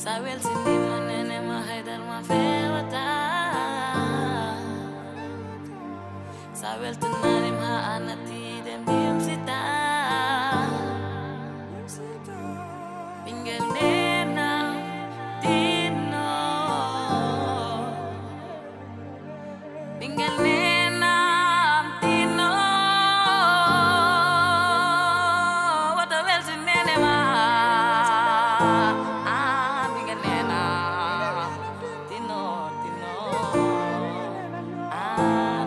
Sabel sindi manene ma haidar ma fewata Sabel tunani ma anati dem bim sita Bingel nena tino Bingel nena tino Wata wel sinene ma Bingel nena tino tino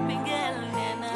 Bingel nena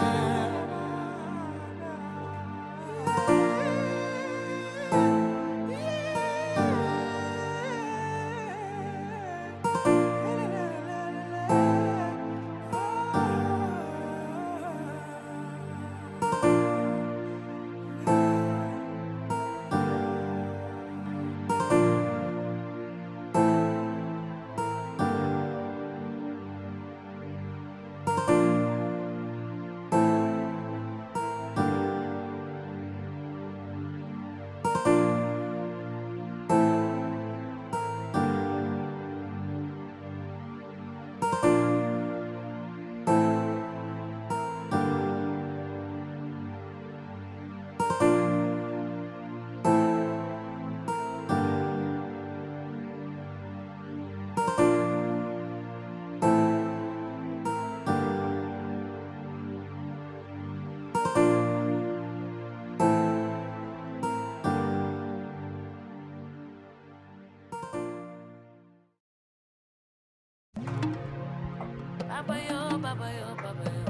Baba yo, baba yo, baba yo,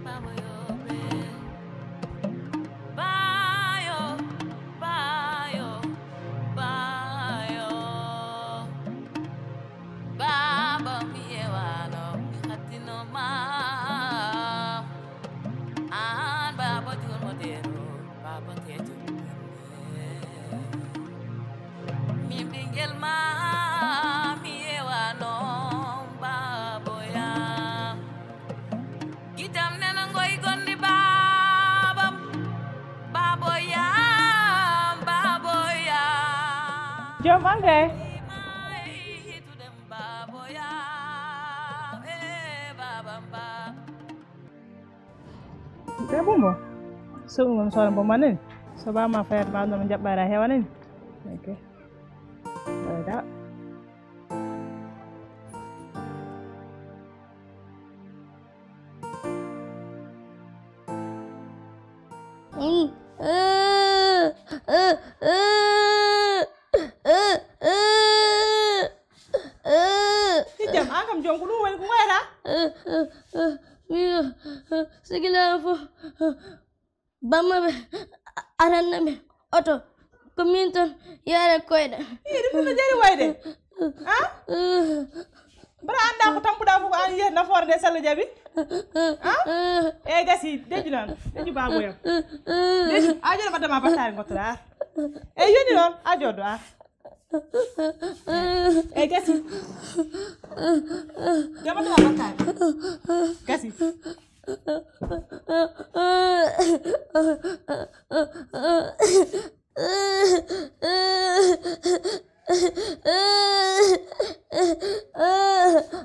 baba yo, bayo, bayo, bayo, baba miewano, hatino ma, an baba jur modero, baba kejo, mi bingel ma miewano. Gitam nena ngoy gondi babam baboyam baboyam Jom angay itu dem baboyam babam bab Bumbo sungum sono bomanin soba ma fer ba no jabbara hewanin okay ada Jam angam jom kudu wen ku wera Mio sigilafo bamma be aranna be oto ko min ton yare koyda iri fu na jari wayde ha bara anda ko tampuda fu ko an ye na forde sala jabi ha e gasi deju non deju babo yam deju ajo ma dama batare ngotra e yoni non ajo do e gasi dama dama batare gasi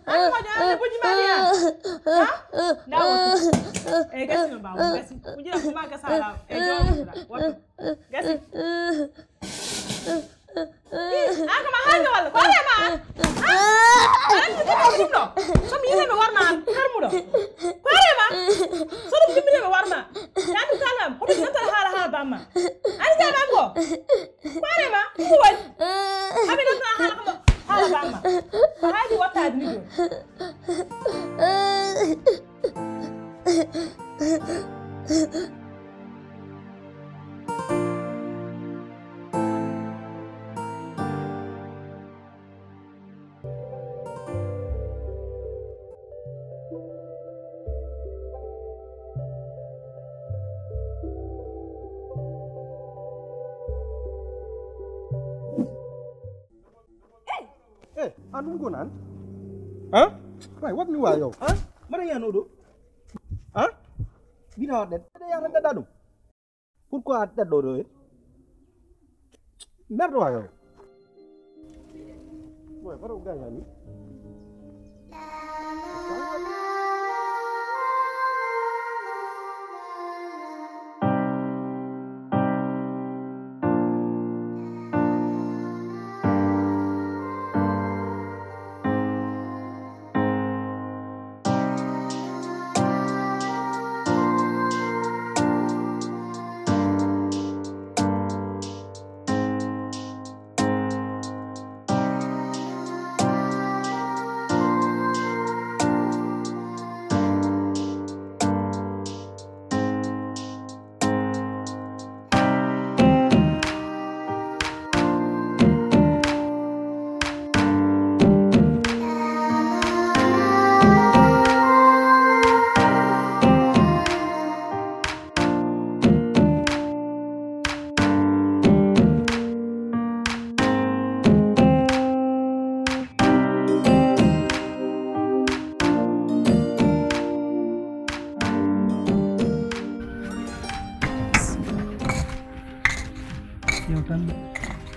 Aku jangan puji Maria. Hah? Daud. Gasi no bawo, gasi. Puji aku mah ke salah. Jom. Waktu. Gasi. Aku mah hanya wala. Kore mah. Aku tidak no. So mi me warna karmu do. Kore mah. So dum mi me warna. Kan kalam. Ko mi tan hala hala bamma. Ani jama ngo. Kore mah. Ko wal. Abi na hala ko. Hala bamma. Hadi wata ni do. Anu gunan? Hah? Wai, wat ni wayo? Hah? Mana yang nudu? Hah? Bina dat, ada yang ada dadu. Pourquoi ada dodo? Merdo wayo. Ouais, baru gaya ni.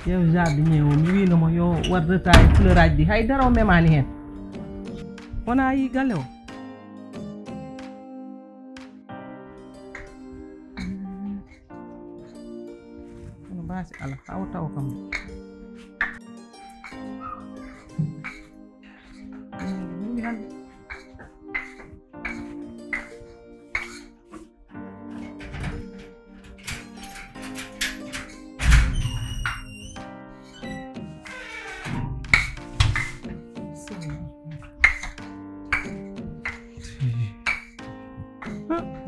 yow jardin ñew mi wi no mo yo war retaay fleurage di hay dara o memani hen wona yi galle o no basi ala haw taw kam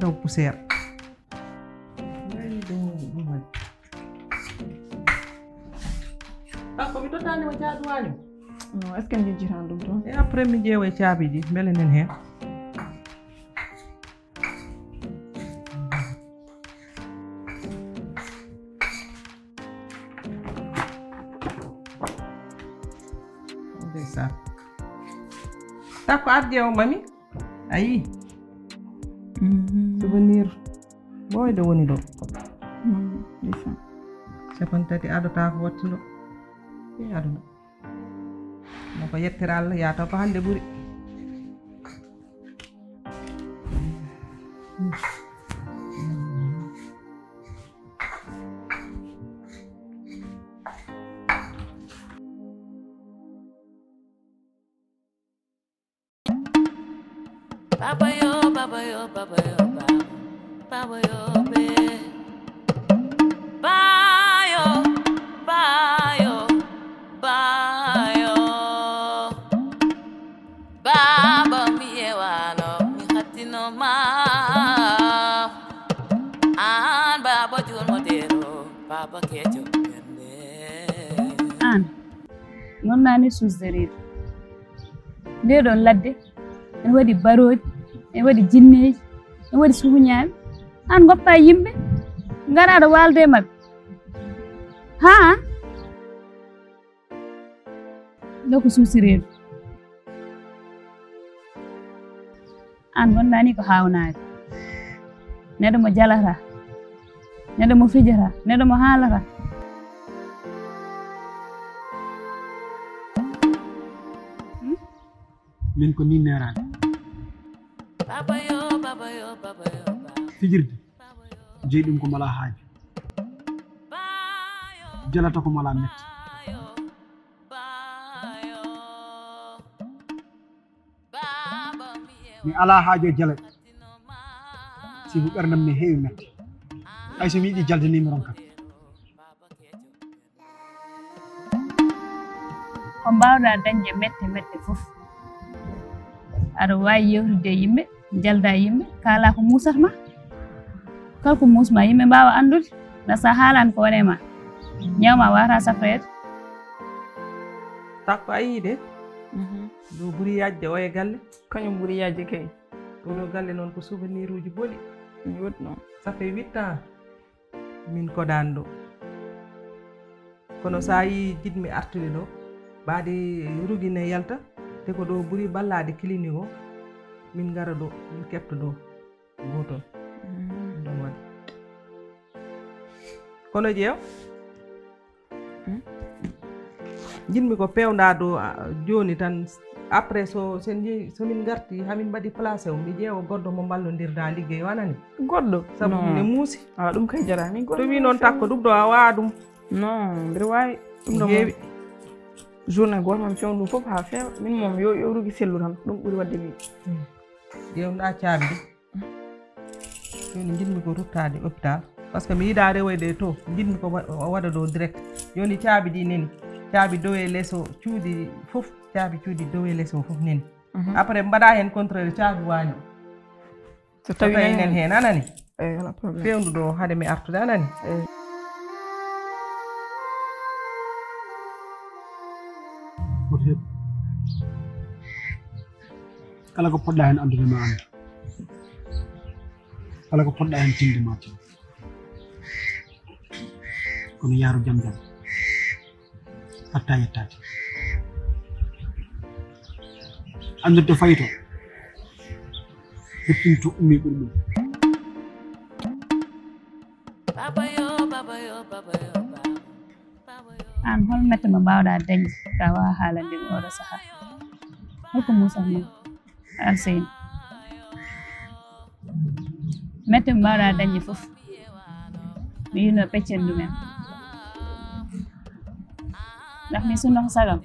daw poussière ko mi totani o jaadu wañu non est ce que mi jiran dum to e après mi jeewe caabiji mbele nen hen ndeysan takko arde o mami ayi souvenir boyde woni ɗo ndeysan capantati adota ko wattuɗo e aduna mo ko yettira Allah yataw ko hande ɓuuri Baba yo, baba yo, baba yo, baba yo, be. Bayo, bayo, bayo. Baba mi ewano, mi hatino ma. An baba jul modero, baba kejo bende. An, non nani suzderir. Ndeɗo ladde en waɗi baroji en waɗi jinneji en waɗi suhuñaɓe an goppa yimɓe garaɗo walde mabɓe ha ɗo ko suusireɗo an wondani ko hawnade neɗɗo mo jalata neɗɗo mo fijata neɗɗo mo haalata min ko ni nerade Baba yo, baba yo, baba yo, fijirde jeyi ɗum ko mala haaji jalata ko mala metti mi ala haaji e jalaɗe si ko ɓerdam ne heewi metti hay so mi yiɗi jaldanimi ron kam ko mbawɗa dañde mette mette fof aɗa wawi yewtude yimɓe jalda yimɓe kala ko musatma kala ko musma yimɓe mbawa andude nda sa haalani ko wone ma ñawma wata safrede takko ayi de do ɓuuri yajde o e galle kañum ɓuuri yajde kay oɗo galle noon ko souvenir uji boni mi woɗ noon ça fait 8 ans min kodani ɗo kono sa yi jiɗmi artude ɗo baadi rugine yalta te ko ɗo ɓuuri ballade clinique o min gara ɗo min kefta ɗo goton ɗon waɗi kono ƴeew jinmi ko pewnda do joni tan après so min garti hamin mbaɗi placé o mi ƴeewa goɗɗo mo mballondirda liggey wanani goɗɗo sabu ne muusi ɗum kay jarani goɗɗo to wi noon takko ɗum ɗo a wawa ɗum non mbiɗa wawi ɗum ɗo heewi journée goto mami fewn ɗum fof ha feewa min moom yo yorugi sellu tan ɗum ɓuuri wadde mi ƴewɗa caabi ɗi joni jinmi ko ruttade hôpital par ce que mi yiɗa rewoyde to jinmi ko waɗa ɗo direct joni caabi ɗi neni caabi dow e less o cuuɗi fof caabi cuuɗi dow e less o fof neni après mbaɗa hen contrôle caabi waño so tawi nen hen anani eyi wala probléme fewndu ɗo haade mi artude anani woto heɓ kala ko poɗɗa hen andude ma andu kala ko poɗɗa hen tinde ma tin kono yaaru jam jam hatta yettade andude to fayi to heppin to ummi ɓuri ɗum an hol mette mo mbawɗa dañde ka wawa haalandin oɗo saaha holko musanno Alseyni mette mo mbawɗa dañde fof mi yino peccen ɗumen ndax min sunno ko sagam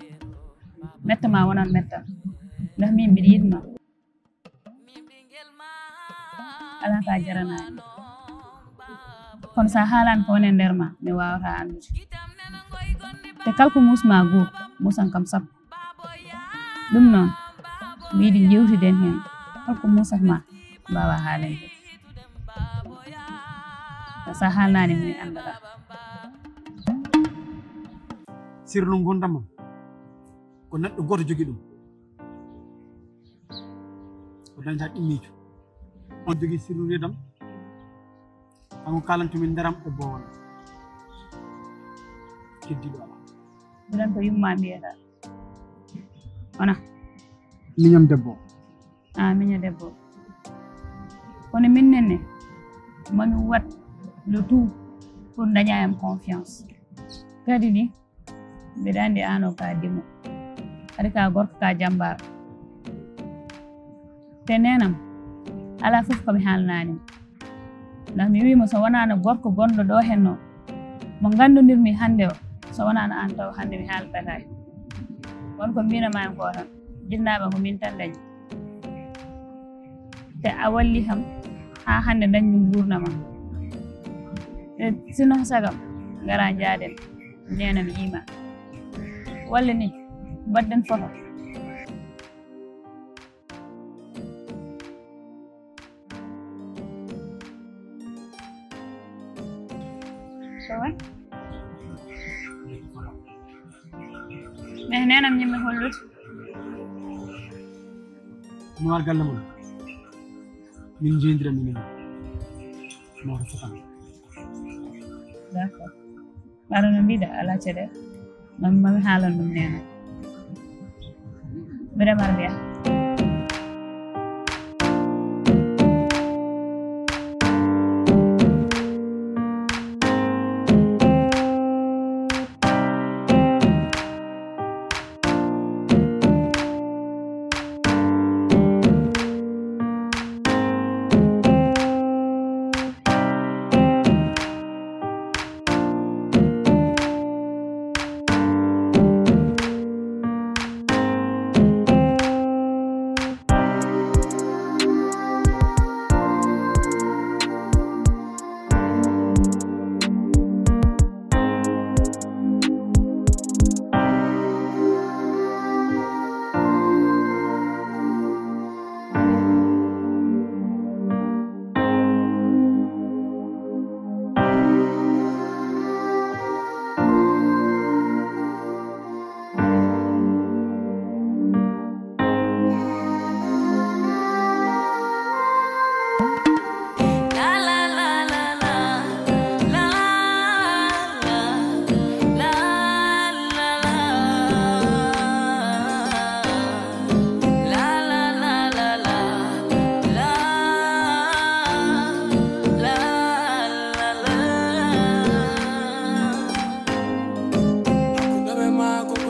mette ma wonan mettam ndax min mbiɗa yiɗma ala ka jaranani kono sa haalani ko woni e nder ma mi wawata andude te kala ko musma goo musan kam sappo ɗum noon mi yiɗi jewtiden hen holko musatma mbawa haalande sa haalnani mi andata sirlu gondam ko neɗɗo goto jogui ɗum ko dañta ɗimmijo on jogui sirlu redam hanko kalantumin ndaram e bowal keddiɗo ala biɗan ko yumma mbiyata wona miñam debbo miño debbo kono min nenne mami wat le tout pour daña em confiance kadi ni mbiɗa andi an o ka dimo kadi ka gorko ka jambaɗo te nenam ala fof komi haalnanimo ndax mi wimo so wonano gorko gonɗo ɗo henno mo gandodirmi hande o so wonano an taw hande mi haaldataki wonko mbinamami ko tan jinnaɓe ko min tan dañi te a walli kam ha hande dañmi gurdama e sino sagam gara jaaden nena mi yima walla ni badden photo sowa mais nenam ñimmi hollude mi war galle mon min jendira minen mawɗo fotan d' accord ɓaɗa no mbiɗa ala caɗele mami haalan ɗum nena mbiɗa mbiya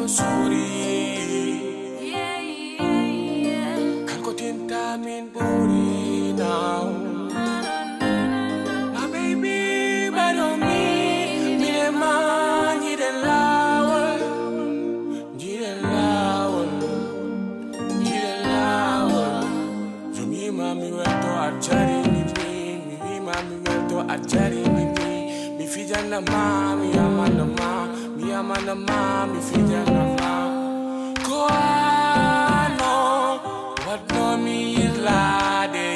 suri Kako tinta min buri now My baby bado mi Mire ma Jide lawol Jumi mami weto achari mi mami weto achari mi fijana ma mi amana ma mi fijana ma Koano what no mi yilade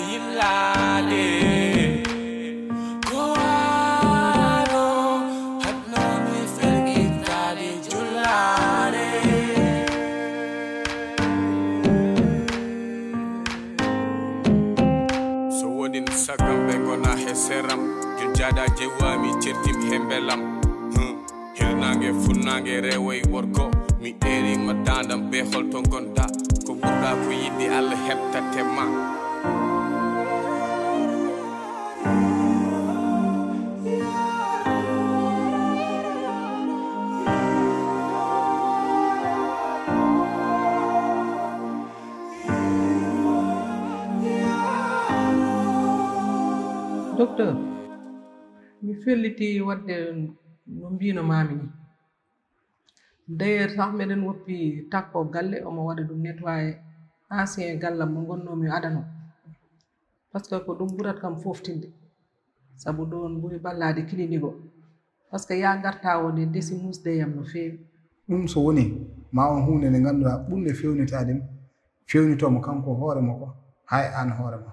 Koano what no mi fergitade julade So wodin sagam be gona heseram jada jewami certim hembelam hirnange funange reway worko mi eri madandam be holton gonda ko burda ko yiddi Allah hebtate ma Docteur mi felliti wadde no mbino mami ni d'ailleurs sax meɗen woppi takko galle omo waɗa ɗum nettoyé ancien gallam mo gonnomi adano par ce que ko ɗum ɓurat kam foftinde sabu ɗon ɓuri ballade clinique o par ce que ya garta woni desi musdeyam no feewi ɗum so woni ma on hunde nde ganduɗa ɓurde fewnitaden fewnitomo kanko hoore makko hay an hoore ma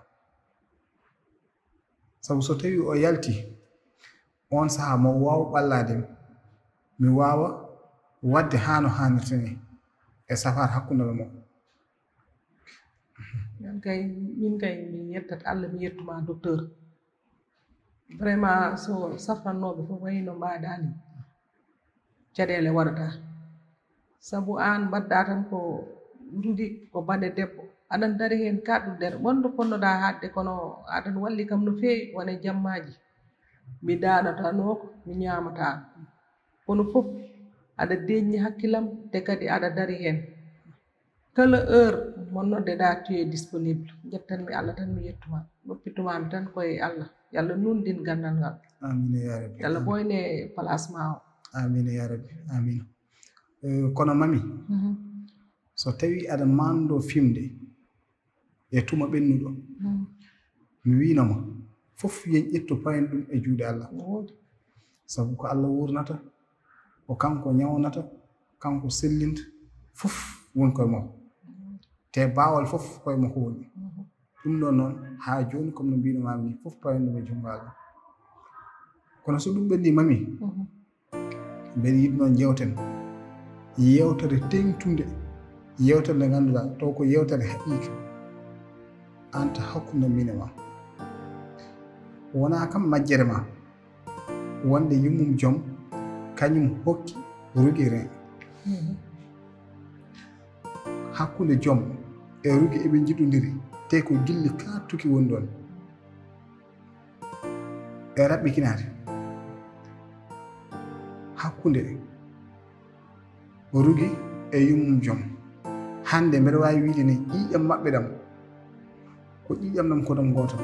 sabu so tawi o yalti on saha mo waw ɓallade mi wawa wadde hano hannirta ni e safar hakkunde mo min kay mi yettat Allah mi yettuma docteur vraiment so safrannoɓe fof wayno mbaɗani caɗele waɗata sabu an mbadda tan ko rudi ko bande debbo aɗan dari hen kaɗɗuɗere wonde ponnoɗa hadde kono aɗan walli kam no feewi wone jammaji mi daɗatanoko mi ñamata kono fof aɗa deññi hakkillam te kadi aɗa dari hen kala heure monnode-ɗa tu es disponible jettanmi Allah tan mi yettuma ɗoppitumami tan koye Allah yalla nundin gandal ngal amina ya rabbi yalla ɓoyne place ma o amina ya rabbi amina kono mami so tawi aɗa mando fimde e tuma ɓennuɗo mi winoma fof yen ƴettu payen ɗum e juuɗe Allah sabu ko Allah wurnata o kanko ñawnata kanko sellinta fof woni koye makko te bawal fof koye makko woni ɗum ɗo noon ha joni comme no mbino mami fof payen ɗum e jungo Allah kono so ɗum ɓenni mami mbeɗa yiɗi noon jewten yewtere tengtunde yewtere nde ganduɗa taw ko yewtere haqiqa anta hakkunde min e ma wona kam majjere ma wonde yummum joom kañum hokki rugi ren hakkunde joom e rugi eɓe jiɗodiri te ko gilli kattuki woni ɗon e raɓɓikinade hakkunde rugi e yummum joom hande mbeɗa wawi wiide ne ƴiƴam maɓɓe ɗam ko ƴiƴam ɗam ko ɗam goto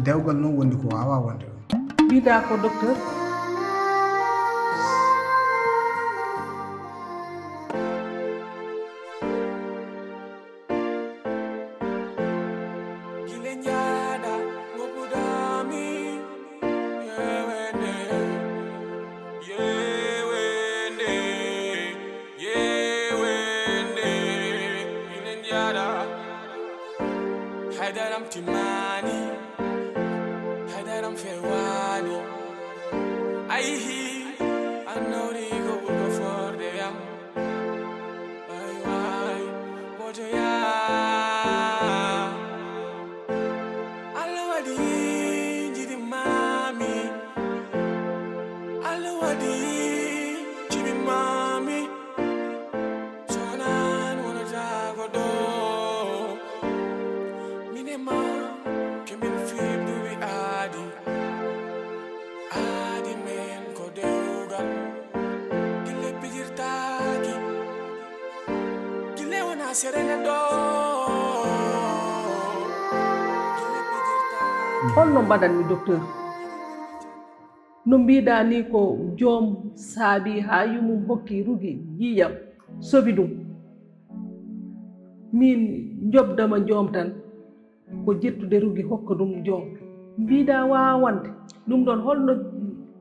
dewgal noon wonde ko wawa wonde ɗon mbiɗa ko docteur Hadaram timani, hadaram fewani. holno mbaɗanmi docteur no mbiɗa ni ko joom saabi ha yumum hokki rugi jiyam sobi ɗum min jobdama joom tan ko jettude rugi hokka ɗum joom mbiɗa wawande ɗum ɗon holno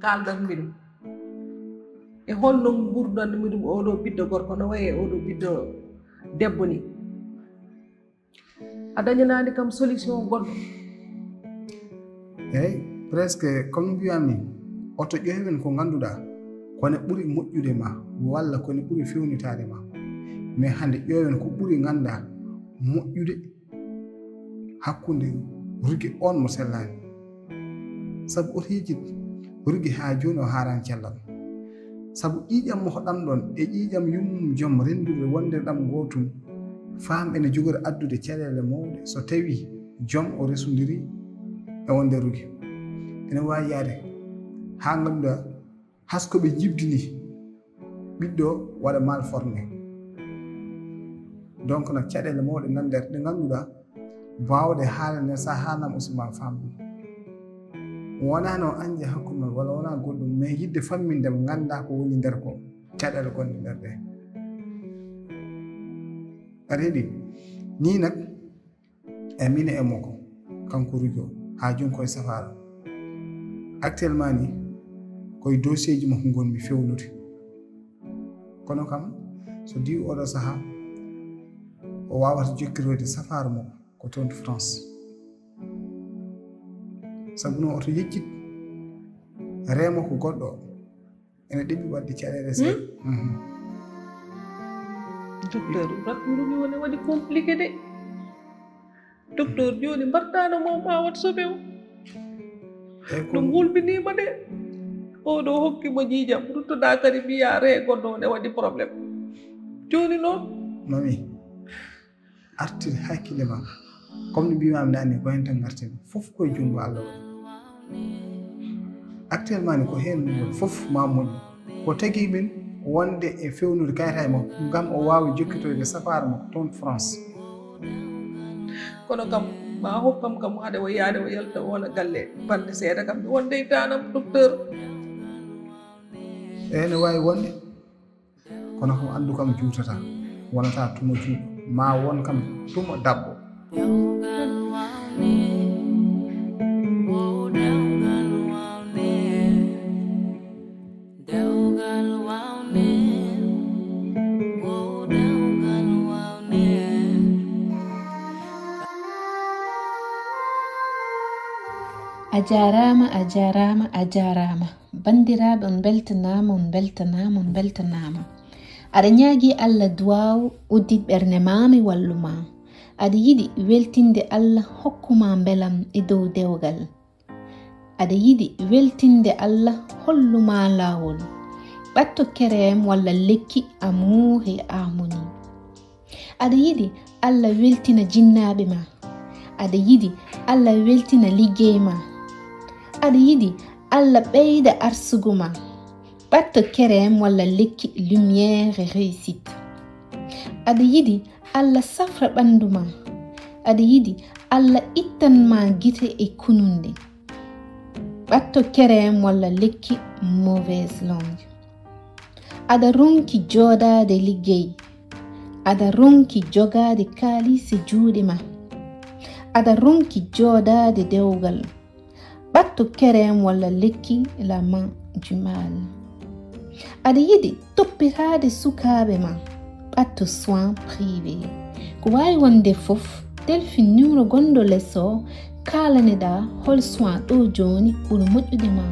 kaldanmi ɗum e holno gurdanmi ɗum oɗo ɓiɗɗo gorko no wayi e oɗo ɓiɗɗo debbo ni a dañanani kam solution goɗɗo eyyi presque comme no mbiyami oto ƴeewen ko ngannduɗa kone ɓuri moƴƴude ma walla kone ɓuri fewnitade ma mais hande ƴeewen ko ɓuri ngannda moƴƴude hakkunde rugi on mo sellani sabu oto yejjid rugi ha joni o harani cellal sabu ƴiƴam mo hoɗam ɗon e ƴiƴam yummum joom rendude wonde ɗam gotum faam ene jogori addude caɗele mawɗe so tawi joom o resodiri e wonde rugi ene wawi yaade ha ngannduɗa haskoɓe jibdini ɓiɗɗo waɗa mal formé donc nak caɗele mawɗe nan nder ɗe ngannduɗa bawde haalane sa haalnam aussi ma faam ɗum wona no anje hakkude men walla wona goɗɗum mais yidde fammindema ngannda ko woni nder ko caɗele gonɗe nder ɗe aɗa heeɗi ni nak e mine e moko kanko rugi o ha joni koye safara actuellement ni koye dossier ji makko gonmi fewnude kono kam so diwi oɗo saaha o wawata jokkiroyde safara makko ko toon to France sabu noon oto yeccit reemo ko goɗɗo ene ɗeɓi wadde caɗele seeɗa docteur ratmurumi woni waɗi compliqué de docteur joni mbartano mo ma wat sobe o ɗum hulɓinima de oɗo hokkimo jiijam ruttoɗa kadi mbiya re goɗɗo ne waɗi probléme joni noon mami artir hakkille ma comme no mbimami nani ko hen tan gartimi fof koye jungo Allah woni actuellement ni ko hen woni fof ma moƴƴi ko tagui min wonde e fewnude kayita e makko ngam o wawi jokkitoyde safara makko toon France kono kam ma hokkam kam haade o yaade o yalta wona galle bande seeɗa kam mi wonde tanam docteur ene wawi wonde kono kam andu kam juutata wonata tuma juuɗo ma won kam tuma dabbo a jarama bandiraɓe on beltanama aɗa ñaagui Allah duwaw uddit ɓernde mami walluma aɗa yiɗi weltinde Allah hokkuma beelam e dow dewgal aɗa yiɗi weltinde Allah holluma lawol ɓatto kerem walla lekki amour et harmonie aɗa yiɗi Allah weltina jinnaɓe ma aɗa yiɗi Allah weltina liggey ma aɗa yiɗi Allah ɓeyda arsugo ma ɓatto kerem walla lekki lumière et réussite aɗa yiɗi Allah safra ɓandu ma aɗa yiɗi Allah ittanma guite e kununde ɓatto kerem walla lekki mauvaise langue aɗa ronki joɗade liggey aɗa ronki jogade kaalise juuɗe ma aɗa ronki joɗade dewgal ɓatto kerem walla lekki la main du mal aɗa yiɗi toppitade sukaɓe ma ɓatto soin privé ko wawi wonde foof téléphone numéro gonɗo less o kalaneɗa hol soin ɗo joni ɓuuri moƴƴude ma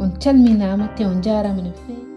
on calminama te on jarama no fewi